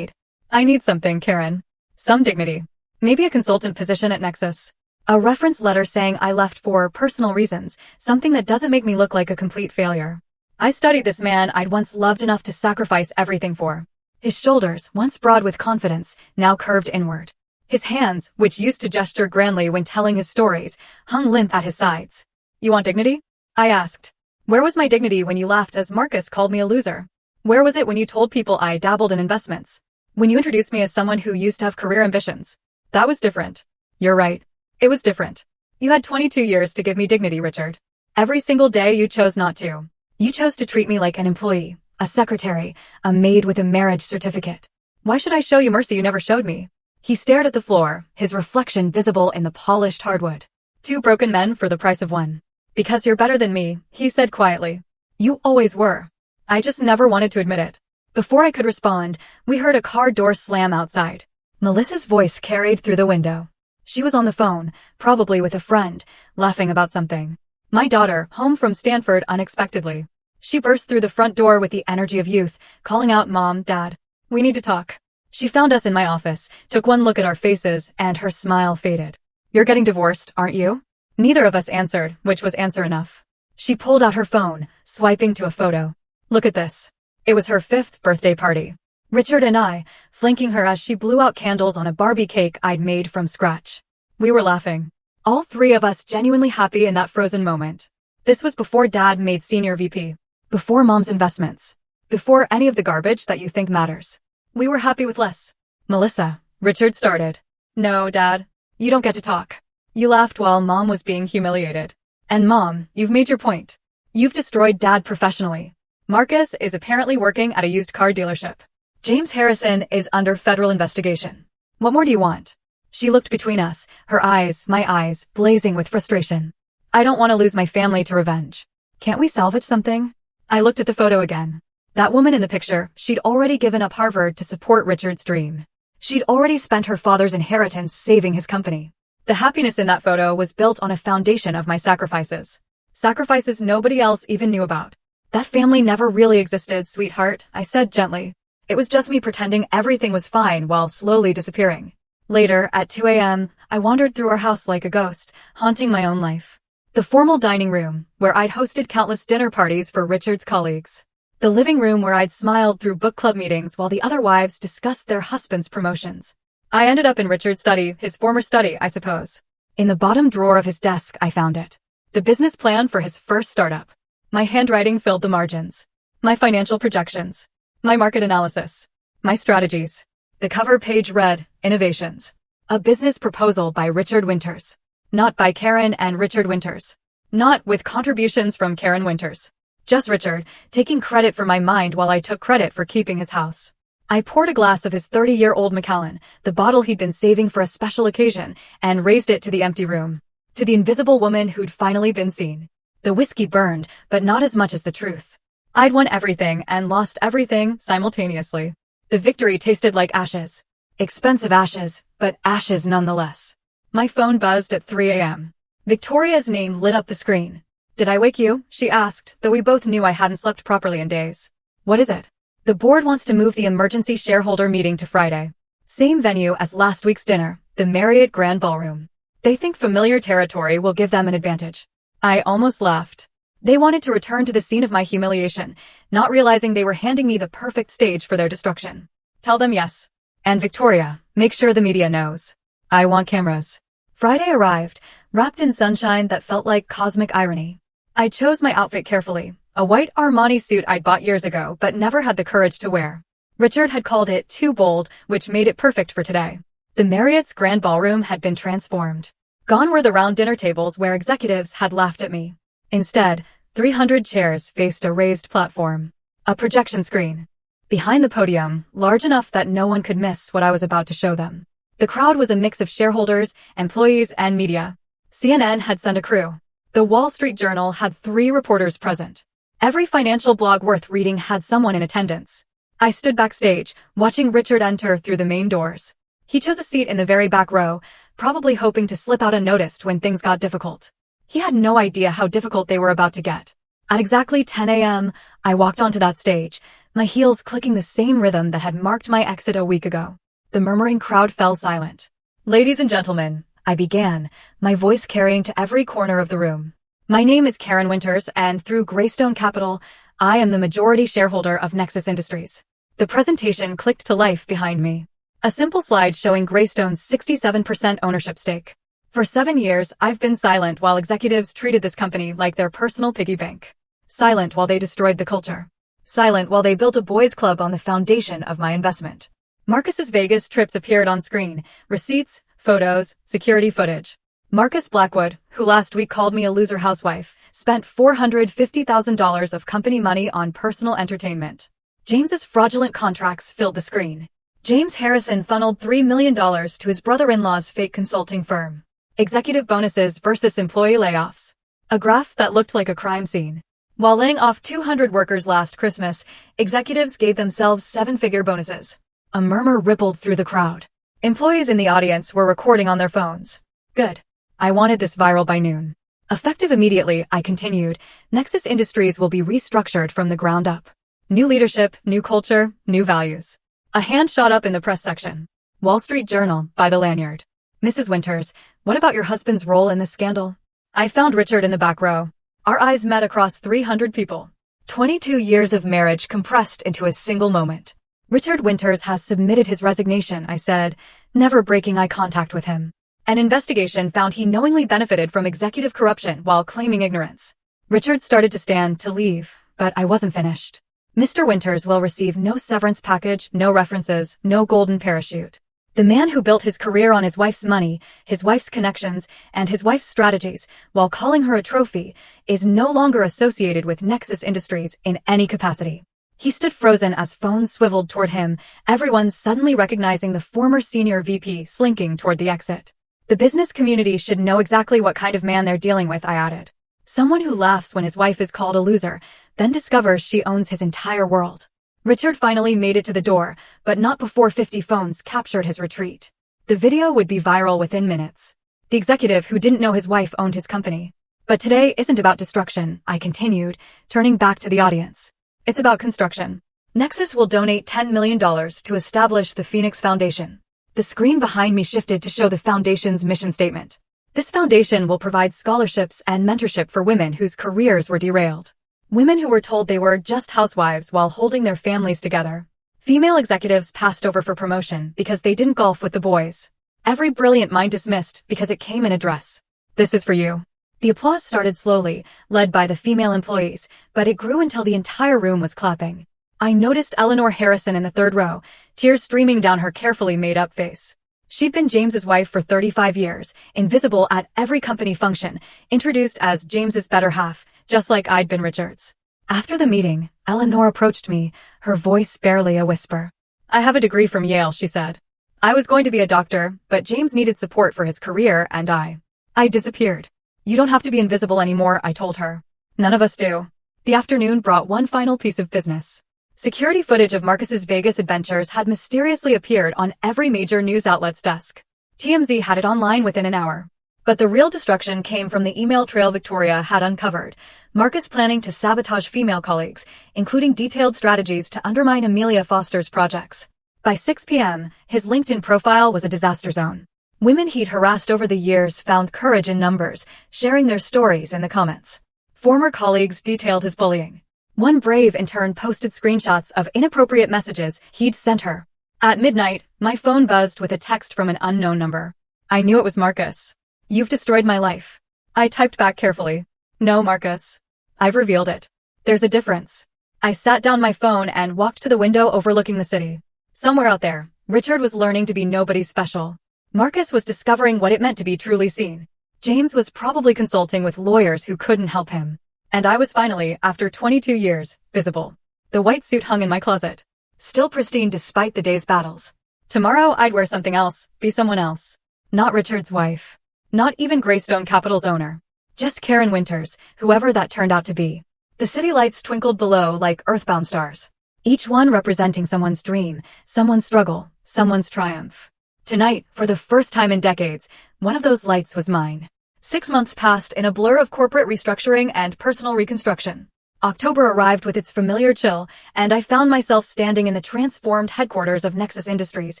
need something, Karen. Some dignity. Maybe a consultant position at Nexus. A reference letter saying I left for personal reasons, something that doesn't make me look like a complete failure. I studied this man I'd once loved enough to sacrifice everything for. His shoulders, once broad with confidence, now curved inward. His hands, which used to gesture grandly when telling his stories, hung limp at his sides. You want dignity? I asked. Where was my dignity when you laughed as Marcus called me a loser? Where was it when you told people I dabbled in investments? When you introduced me as someone who used to have career ambitions? That was different. You're right. It was different. You had 22 years to give me dignity, Richard. Every single day you chose not to. You chose to treat me like an employee, a secretary, a maid with a marriage certificate. Why should I show you mercy you never showed me? He stared at the floor, his reflection visible in the polished hardwood. 2 broken men for the price of 1. Because you're better than me, he said quietly. You always were. I just never wanted to admit it. Before I could respond, we heard a car door slam outside. Melissa's voice carried through the window. She was on the phone, probably with a friend, laughing about something. My daughter, home from Stanford unexpectedly. She burst through the front door with the energy of youth, calling out, Mom, Dad. We need to talk. She found us in my office, took one look at our faces, and her smile faded. You're getting divorced, aren't you? Neither of us answered, which was answer enough. She pulled out her phone, swiping to a photo. Look at this. It was her 5th birthday party. Richard and I, flanking her as she blew out candles on a Barbie cake I'd made from scratch. We were laughing. All 3 of us genuinely happy in that frozen moment. This was before Dad made senior VP. Before Mom's investments. Before any of the garbage that you think matters. We were happy with less. Melissa, Richard started. No, Dad. You don't get to talk. You laughed while Mom was being humiliated. And Mom, you've made your point. You've destroyed Dad professionally. Marcus is apparently working at a used car dealership. James Harrison is under federal investigation. What more do you want? She looked between us, her eyes, my eyes, blazing with frustration. I don't want to lose my family to revenge. Can't we salvage something? I looked at the photo again. That woman in the picture, she'd already given up Harvard to support Richard's dream. She'd already spent her father's inheritance saving his company. The happiness in that photo was built on a foundation of my sacrifices. Sacrifices nobody else even knew about. That family never really existed, sweetheart, I said gently. It was just me pretending everything was fine while slowly disappearing. Later, at 2 a.m., I wandered through our house like a ghost, haunting my own life. The formal dining room, where I'd hosted countless dinner parties for Richard's colleagues. The living room where I'd smiled through book club meetings while the other wives discussed their husbands' promotions. I ended up in Richard's study, his former study, I suppose. In the bottom drawer of his desk, I found it. The business plan for his first startup. My handwriting filled the margins. My financial projections. My market analysis. My strategies. The cover page read, Innovations. A business proposal by Richard Winters. Not by Karen and Richard Winters. Not with contributions from Karen Winters. Just Richard, taking credit for my mind while I took credit for keeping his house. I poured a glass of his 30-year-old Macallan, the bottle he'd been saving for a special occasion, and raised it to the empty room. To the invisible woman who'd finally been seen. The whiskey burned, but not as much as the truth. I'd won everything and lost everything simultaneously. The victory tasted like ashes. Expensive ashes, but ashes nonetheless. My phone buzzed at 3 a.m. Victoria's name lit up the screen. Did I wake you? She asked, though we both knew I hadn't slept properly in days. What is it? The board wants to move the emergency shareholder meeting to Friday. Same venue as last week's dinner, the Marriott Grand Ballroom. They think familiar territory will give them an advantage. I almost laughed. They wanted to return to the scene of my humiliation, not realizing they were handing me the perfect stage for their destruction. Tell them yes. And Victoria, make sure the media knows. I want cameras. Friday arrived, wrapped in sunshine that felt like cosmic irony. I chose my outfit carefully, a white Armani suit I'd bought years ago but never had the courage to wear. Richard had called it too bold, which made it perfect for today. The Marriott's Grand Ballroom had been transformed. Gone were the round dinner tables where executives had laughed at me. Instead, 300 chairs faced a raised platform. A projection screen. Behind the podium, large enough that no one could miss what I was about to show them. The crowd was a mix of shareholders, employees, and media. CNN had sent a crew. The Wall Street Journal had 3 reporters present. Every financial blog worth reading had someone in attendance. I stood backstage, watching Richard enter through the main doors. He chose a seat in the very back row, probably hoping to slip out unnoticed when things got difficult. He had no idea how difficult they were about to get. At exactly 10 a.m., I walked onto that stage, my heels clicking the same rhythm that had marked my exit a week ago. The murmuring crowd fell silent. "Ladies and gentlemen," I began, my voice carrying to every corner of the room. "My name is Karen Winters, and through Greystone Capital, I am the majority shareholder of Nexus Industries." The presentation clicked to life behind me. A simple slide showing Greystone's 67% ownership stake. For 7 years, I've been silent while executives treated this company like their personal piggy bank. Silent while they destroyed the culture. Silent while they built a boys' club on the foundation of my investment. Marcus's Vegas trips appeared on screen, receipts, photos, security footage. Marcus Blackwood, who last week called me a loser housewife, spent $450,000 of company money on personal entertainment. James's fraudulent contracts filled the screen. James Harrison funneled $3 million to his brother-in-law's fake consulting firm. Executive bonuses versus employee layoffs. A graph that looked like a crime scene. While laying off 200 workers last Christmas, executives gave themselves 7-figure bonuses. A murmur rippled through the crowd. Employees in the audience were recording on their phones. Good. I wanted this viral by noon. Effective immediately, I continued, Nexus Industries will be restructured from the ground up. New leadership, new culture, new values. A hand shot up in the press section. Wall Street Journal, by the lanyard. "Mrs. Winters, what about your husband's role in this scandal?" I found Richard in the back row. Our eyes met across 300 people. 22 years of marriage compressed into a single moment. "Richard Winters has submitted his resignation," I said, never breaking eye contact with him. "An investigation found he knowingly benefited from executive corruption while claiming ignorance." Richard started to stand to leave, but I wasn't finished. "Mr. Winters will receive no severance package, no references, no golden parachute. The man who built his career on his wife's money, his wife's connections, and his wife's strategies, while calling her a trophy, is no longer associated with Nexus Industries in any capacity." He stood frozen as phones swiveled toward him, everyone suddenly recognizing the former senior VP slinking toward the exit. "The business community should know exactly what kind of man they're dealing with," I added. "Someone who laughs when his wife is called a loser, then discovers she owns his entire world." Richard finally made it to the door, but not before 50 phones captured his retreat. The video would be viral within minutes. The executive who didn't know his wife owned his company. "But today isn't about destruction," I continued, turning back to the audience. "It's about construction. Nexus will donate $10 million to establish the Phoenix Foundation." The screen behind me shifted to show the foundation's mission statement. "This foundation will provide scholarships and mentorship for women whose careers were derailed. Women who were told they were just housewives while holding their families together. Female executives passed over for promotion because they didn't golf with the boys. Every brilliant mind dismissed because it came in a dress. This is for you." The applause started slowly, led by the female employees, but it grew until the entire room was clapping. I noticed Eleanor Harrison in the third row, tears streaming down her carefully made-up face. She'd been James's wife for 35 years, invisible at every company function, introduced as James's better half, just like I'd been Richard's. After the meeting, Eleanor approached me, her voice barely a whisper. "I have a degree from Yale," she said. "I was going to be a doctor, but James needed support for his career and I disappeared." "You don't have to be invisible anymore," I told her. "None of us do." The afternoon brought one final piece of business. Security footage of Marcus's Vegas adventures had mysteriously appeared on every major news outlet's desk. TMZ had it online within an hour. But the real destruction came from the email trail Victoria had uncovered. Marcus planning to sabotage female colleagues, including detailed strategies to undermine Amelia Foster's projects. By 6 p.m., his LinkedIn profile was a disaster zone. Women he'd harassed over the years found courage in numbers, sharing their stories in the comments. Former colleagues detailed his bullying. One brave intern posted screenshots of inappropriate messages he'd sent her. At midnight, my phone buzzed with a text from an unknown number. I knew it was Marcus. "You've destroyed my life." I typed back carefully. "No, Marcus. I've revealed it. There's a difference." I sat down my phone and walked to the window overlooking the city. Somewhere out there, Richard was learning to be nobody special. Marcus was discovering what it meant to be truly seen. James was probably consulting with lawyers who couldn't help him. And I was finally, after 22 years, visible. The white suit hung in my closet. Still pristine despite the day's battles. Tomorrow I'd wear something else, be someone else. Not Richard's wife. Not even Greystone Capital's owner. Just Karen Winters, whoever that turned out to be. The city lights twinkled below like earthbound stars, each one representing someone's dream, someone's struggle, someone's triumph. Tonight, for the first time in decades, one of those lights was mine. 6 months passed in a blur of corporate restructuring and personal reconstruction. October arrived with its familiar chill, and I found myself standing in the transformed headquarters of Nexus Industries,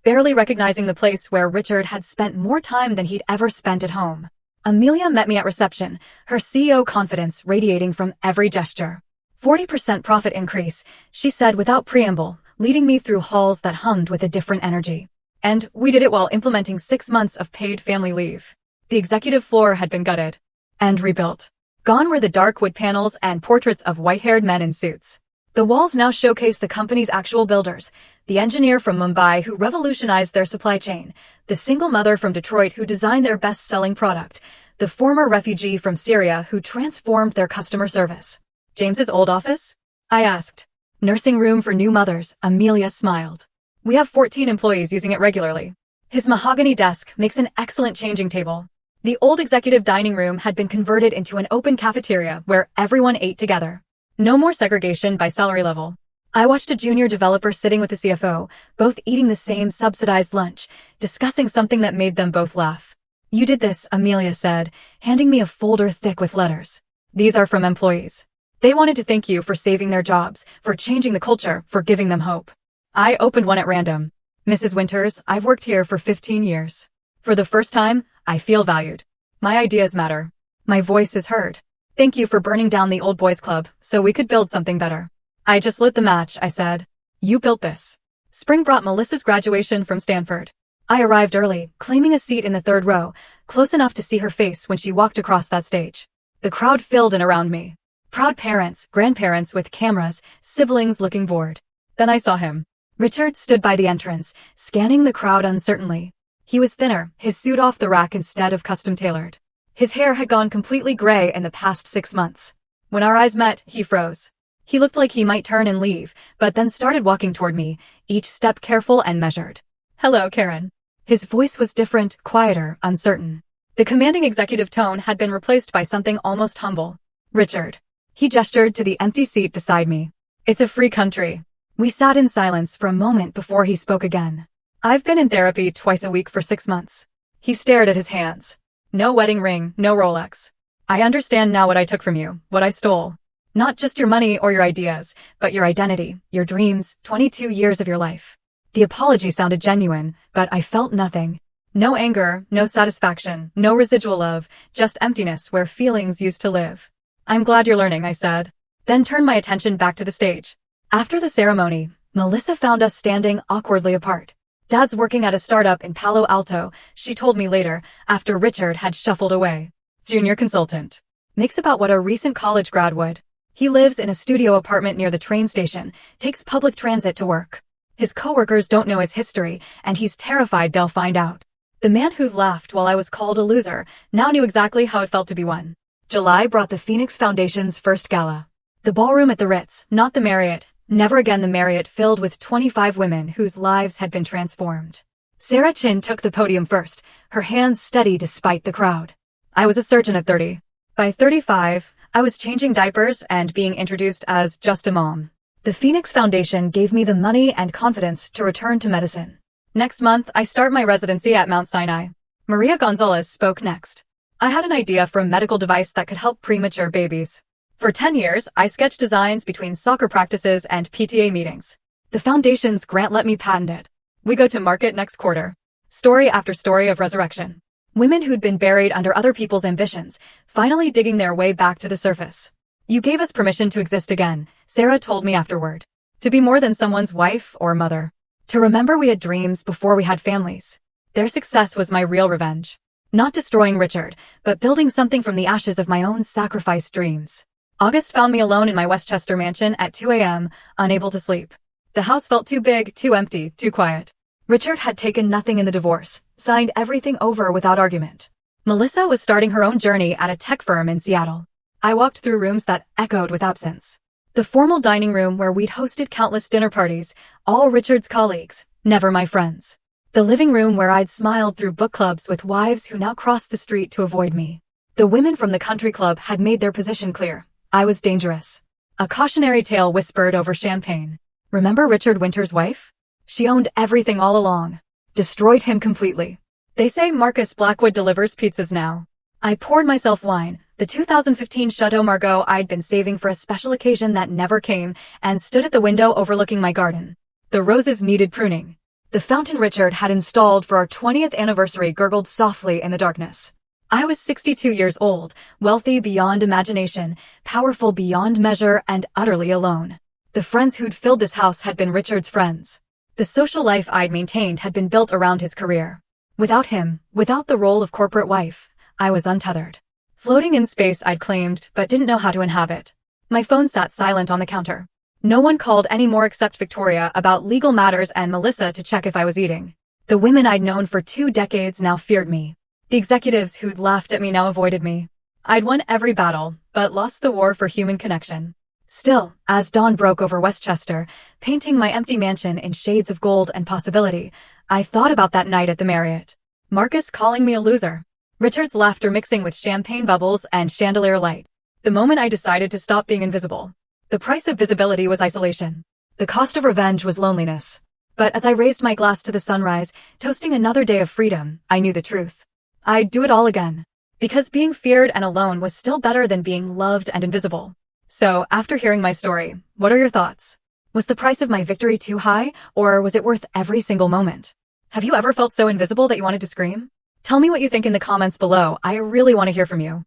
barely recognizing the place where Richard had spent more time than he'd ever spent at home. Amelia met me at reception, her CEO confidence radiating from every gesture. 40% profit increase, she said without preamble, leading me through halls that hummed with a different energy. And we did it while implementing 6 months of paid family leave. The executive floor had been gutted and rebuilt. Gone were the dark wood panels and portraits of white-haired men in suits. The walls now showcase the company's actual builders, the engineer from Mumbai who revolutionized their supply chain, the single mother from Detroit who designed their best-selling product, the former refugee from Syria who transformed their customer service. James's old office? I asked. Nursing room for new mothers, Amelia smiled. We have 14 employees using it regularly. His mahogany desk makes an excellent changing table. The old executive dining room had been converted into an open cafeteria where everyone ate together. No more segregation by salary level. I watched a junior developer sitting with the CFO, both eating the same subsidized lunch, discussing something that made them both laugh. You did this, Amelia said, handing me a folder thick with letters. These are from employees. They wanted to thank you for saving their jobs, for changing the culture, for giving them hope. I opened one at random. Mrs. Winters, I've worked here for 15 years. For the first time, I feel valued. My ideas matter. My voice is heard. Thank you for burning down the old boys club so we could build something better. I just lit the match, I said. You built this. Spring brought Melissa's graduation from Stanford. I arrived early, claiming a seat in the third row, close enough to see her face when she walked across that stage. The crowd filled in around me. Proud parents, grandparents with cameras, siblings looking bored. Then I saw him. Richard stood by the entrance, scanning the crowd uncertainly. He was thinner, his suit off the rack instead of custom-tailored. His hair had gone completely gray in the past 6 months. When our eyes met, he froze. He looked like he might turn and leave, but then started walking toward me, each step careful and measured. Hello, Karen. His voice was different, quieter, uncertain. The commanding executive tone had been replaced by something almost humble. Richard. He gestured to the empty seat beside me. It's a free country. We sat in silence for a moment before he spoke again. I've been in therapy twice a week for 6 months. He stared at his hands. No wedding ring, no Rolex. I understand now what I took from you, what I stole. Not just your money or your ideas, but your identity, your dreams, 22 years of your life. The apology sounded genuine, but I felt nothing. No anger, no satisfaction, no residual love, just emptiness where feelings used to live. I'm glad you're learning, I said. Then turned my attention back to the stage. After the ceremony, Melissa found us standing awkwardly apart. Dad's working at a startup in Palo Alto, she told me later, after Richard had shuffled away. Junior consultant. Makes about what a recent college grad would. He lives in a studio apartment near the train station, takes public transit to work. His coworkers don't know his history, and he's terrified they'll find out. The man who laughed while I was called a loser now knew exactly how it felt to be one. July brought the Phoenix Foundation's first gala. The ballroom at the Ritz, not the Marriott. Never again the Marriott, filled with 25 women whose lives had been transformed. Sarah Chin took the podium first, her hands steady despite the crowd. I was a surgeon at 30. By 35, I was changing diapers and being introduced as just a mom. The Phoenix Foundation gave me the money and confidence to return to medicine. Next month, I start my residency at Mount Sinai. Maria Gonzalez spoke next. I had an idea for a medical device that could help premature babies. For 10 years, I sketched designs between soccer practices and PTA meetings. The foundation's grant let me patent it. We go to market next quarter. Story after story of resurrection. Women who'd been buried under other people's ambitions, finally digging their way back to the surface. You gave us permission to exist again, Sarah told me afterward. To be more than someone's wife or mother. To remember we had dreams before we had families. Their success was my real revenge. Not destroying Richard, but building something from the ashes of my own sacrificed dreams. August found me alone in my Westchester mansion at 2 a.m., unable to sleep. The house felt too big, too empty, too quiet. Richard had taken nothing in the divorce, signed everything over without argument. Melissa was starting her own journey at a tech firm in Seattle. I walked through rooms that echoed with absence. The formal dining room where we'd hosted countless dinner parties, all Richard's colleagues, never my friends. The living room where I'd smiled through book clubs with wives who now crossed the street to avoid me. The women from the country club had made their position clear. I was dangerous. A cautionary tale whispered over champagne. Remember Richard Winter's wife? She owned everything all along. Destroyed him completely. They say Marcus Blackwood delivers pizzas now. I poured myself wine, the 2015 Chateau Margaux I'd been saving for a special occasion that never came, and stood at the window overlooking my garden. The roses needed pruning. The fountain Richard had installed for our 20th anniversary gurgled softly in the darkness. I was 62 years old, wealthy beyond imagination, powerful beyond measure, and utterly alone. The friends who'd filled this house had been Richard's friends. The social life I'd maintained had been built around his career. Without him, without the role of corporate wife, I was untethered. Floating in space I'd claimed, but didn't know how to inhabit. My phone sat silent on the counter. No one called anymore except Victoria about legal matters and Melissa to check if I was eating. The women I'd known for 2 decades now feared me. The executives who'd laughed at me now avoided me. I'd won every battle, but lost the war for human connection. Still, as dawn broke over Westchester, painting my empty mansion in shades of gold and possibility, I thought about that night at the Marriott. Marcus calling me a loser. Richard's laughter mixing with champagne bubbles and chandelier light. The moment I decided to stop being invisible. The price of visibility was isolation. The cost of revenge was loneliness. But as I raised my glass to the sunrise, toasting another day of freedom, I knew the truth. I'd do it all again. Because being feared and alone was still better than being loved and invisible. So, after hearing my story, what are your thoughts? Was the price of my victory too high, or was it worth every single moment? Have you ever felt so invisible that you wanted to scream? Tell me what you think in the comments below. I really want to hear from you.